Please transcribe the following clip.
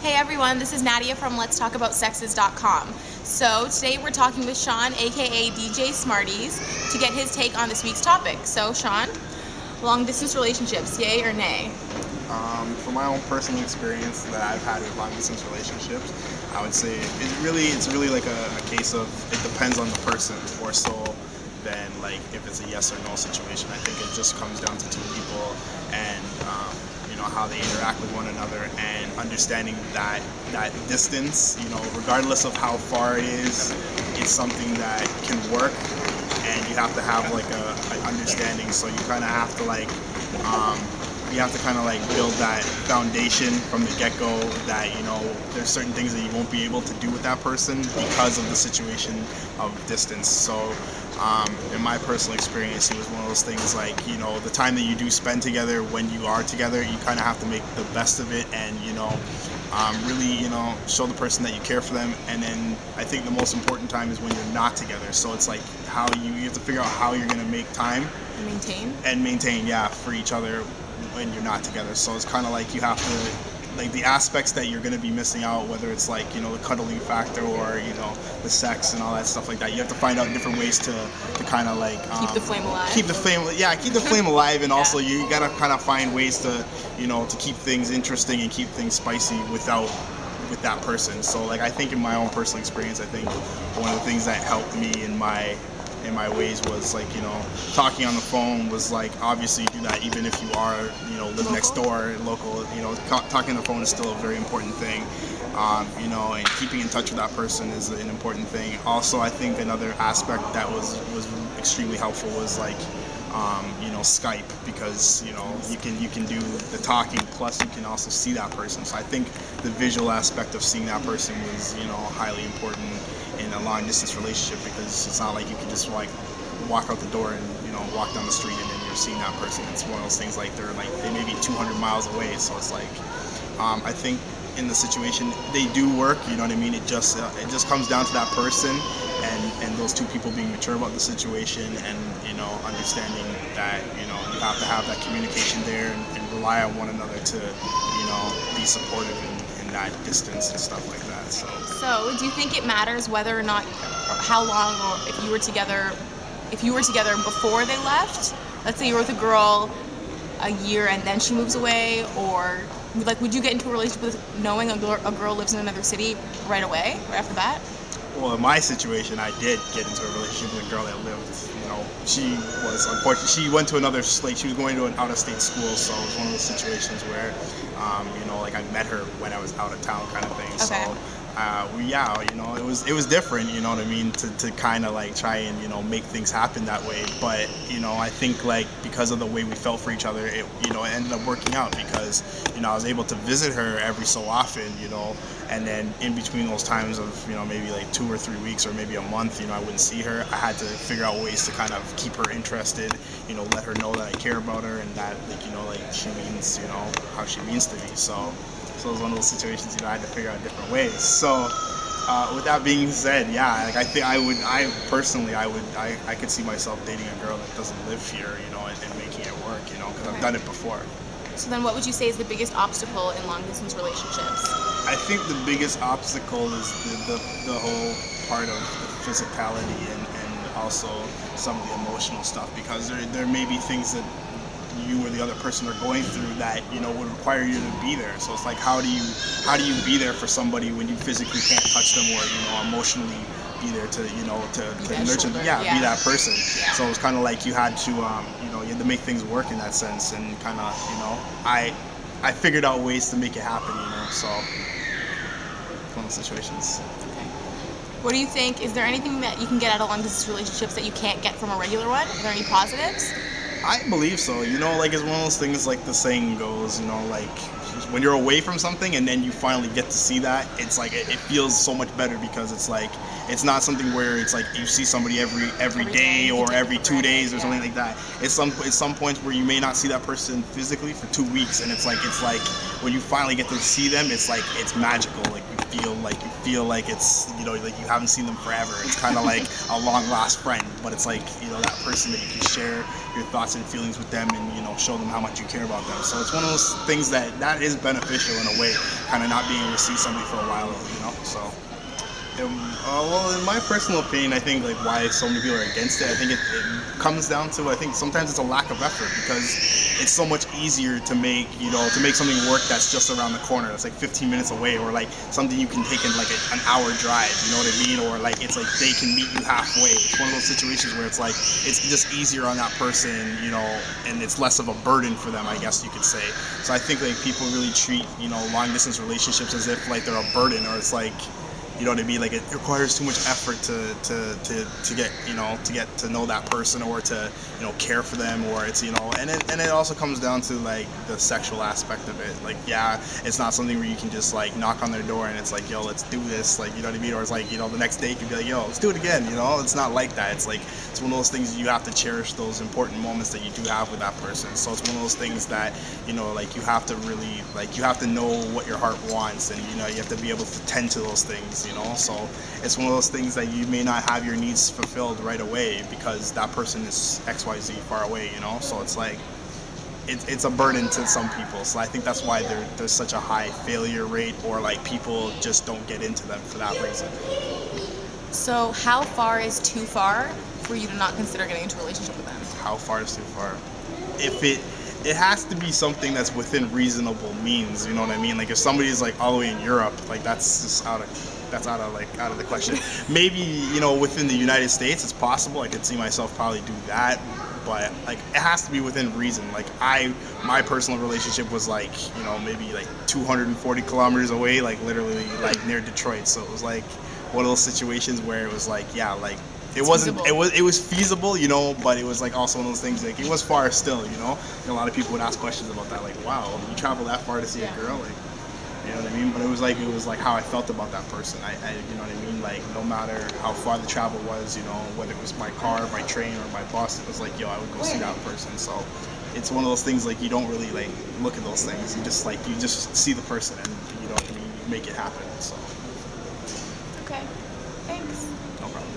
Hey everyone, this is Nadia from LetsTalkAboutSexes.com. So today we're talking with Sean, aka DJ Smartiez, to get his take on this week's topic. So Sean, long distance relationships, yay or nay? From my own personal experience that I've had with long distance relationships, I would say it's really like a case of it depends on the person more so than like if it's a yes or no situation. I think it just comes down to two people and how they interact with one another and understanding that distance, regardless of how far it is, it's something that can work, and you have to have like an understanding. So you kind of have to build that foundation from the get-go that there's certain things that you won't be able to do with that person because of the situation of distance. So in my personal experience, it was one of those things like the time that you do spend together, when you are together, you kind of have to make the best of it and really show the person that you care for them. And then I think the most important time is when you're not together. So it's like how you have to figure out how you're going to make time and maintain for each other when you're not together. So it's kind of like you have to, like, the aspects that you're going to be missing out, whether it's like the cuddling factor or the sex and all that stuff like that. You have to find out different ways to kind of like keep the flame alive. Keep the flame alive, and also you gotta kind of find ways to to keep things interesting and keep things spicy with that person. So like I think in my own personal experience, I think one of the things that helped me in my ways was like talking on the phone was like, obviously you do that even if you are live next door, local. Talking on the phone is still a very important thing. And keeping in touch with that person is an important thing. Also, I think another aspect that was extremely helpful was like Skype, because you can do the talking plus you can also see that person. So I think the visual aspect of seeing that person was highly important in a long distance relationship, because it's not like you can just like walk out the door and walk down the street and then you're seeing that person. It's one of those things like they may be 200 miles away. So it's like I think in the situation they do work. You know what I mean? It just comes down to that person and those two people being mature about the situation and understanding that you have to have that communication there and rely on one another to be supportive in that distance and stuff like that. So do you think it matters whether or not, or how long, or if you were together before they left? Let's say you were with a girl a year and then she moves away, or like would you get into a relationship with knowing a girl lives in another city right away, right off the bat? Well, in my situation, I did get into a relationship with a girl that lived, she was unfortunate. She went to another state. She was going to an out-of-state school, so it was one of those situations where, like I met her when I was out of town, kind of thing. Okay. So, it was different. You know what I mean? To kind of like try and make things happen that way. But I think like because of the way we felt for each other, it ended up working out because I was able to visit her every so often. And then in between those times of maybe like 2 or 3 weeks or maybe a month, I wouldn't see her. I had to figure out ways to kind of keep her interested, let her know that I care about her and that like she means how she means to me. So it was one of those situations I had to figure out different ways. So with that being said, like I think I personally could see myself dating a girl that doesn't live here, and making it work, because I've done it before. So then what would you say is the biggest obstacle in long distance relationships? I think the biggest obstacle is the whole part of the physicality and also some of the emotional stuff, because there may be things that you or the other person are going through that would require you to be there. So it's like how do you be there for somebody when you physically can't touch them or emotionally be there to nurture them, be that person. So it's kind of like you had to you had to make things work in that sense, and kind of I figured out ways to make it happen, so one of the situations. Okay. What do you think? Is there anything that you can get out of long distance relationships that you can't get from a regular one? Are there any positives? I believe so. Like it's one of those things, like the saying goes, like when you're away from something and then you finally get to see that, it's like it feels so much better, because it's like it's not something where it's like you see somebody every day or every 2 days or something like that. It's some points where you may not see that person physically for 2 weeks, and it's like when you finally get to see them, it's like it's magical. Like you feel like it's, you know, like you haven't seen them forever. It's kind of like a long lost friend, but it's like, you know, that person that you can share your thoughts and feelings with them, and, you know, show them how much you care about them. So it's one of those things that is beneficial in a way, kind of not being able to see somebody for a while, you know. So well, in my personal opinion, I think like why so many people are against it, I think it comes down to, I think sometimes it's a lack of effort, because it's so much easier to make, you know, to make something work that's just around the corner, that's like 15 minutes away, or like something you can take in like an hour drive, you know what I mean? Or like it's like they can meet you halfway. It's one of those situations where it's like it's just easier on that person, you know, and it's less of a burden for them, I guess you could say. So I think like people really treat, you know, long distance relationships as if like they're a burden, or it's like, you know what I mean? Like it requires too much effort to get, you know, to get to know that person, or to, you know, care for them, or it's, you know, and it also comes down to like the sexual aspect of it. Like, yeah, it's not something where you can just like knock on their door and it's like, yo, let's do this, like, you know what I mean? Or it's like, you know, the next day you can be like, yo, let's do it again, you know? It's not like that. It's like, it's one of those things you have to cherish those important moments that you do have with that person. So it's one of those things that, you know, like you have to really, like, you have to know what your heart wants, and, you know, you have to be able to tend to those things, you know. So it's one of those things that you may not have your needs fulfilled right away because that person is XYZ far away, you know. So it's like it's a burden to some people. So I think that's why there's such a high failure rate, or like people just don't get into them for that reason. So how far is too far for you to not consider getting into a relationship with them? How far is too far? If it has to be something that's within reasonable means, you know what I mean? Like if somebody's like all the way in Europe, like that's just out of the question. Maybe, you know, within the United States it's possible. I could see myself probably do that, but like it has to be within reason. Like my personal relationship was like, you know, maybe like 240 kilometers away, like literally like near Detroit. So it was like one of those situations where it was like, yeah, like it was feasible, you know, but it was like also one of those things, like it was far still, you know. And a lot of people would ask questions about that, like, wow, you travel that far to see a girl, like, you know what I mean? But it was like how I felt about that person. I you know what I mean? Like no matter how far the travel was, you know, whether it was my car, my train, or my bus, it was like, yo, I would go see that person. So it's one of those things, like you don't really like look at those things. You just see the person, and you know what I mean? You make it happen. So okay, thanks. no problem.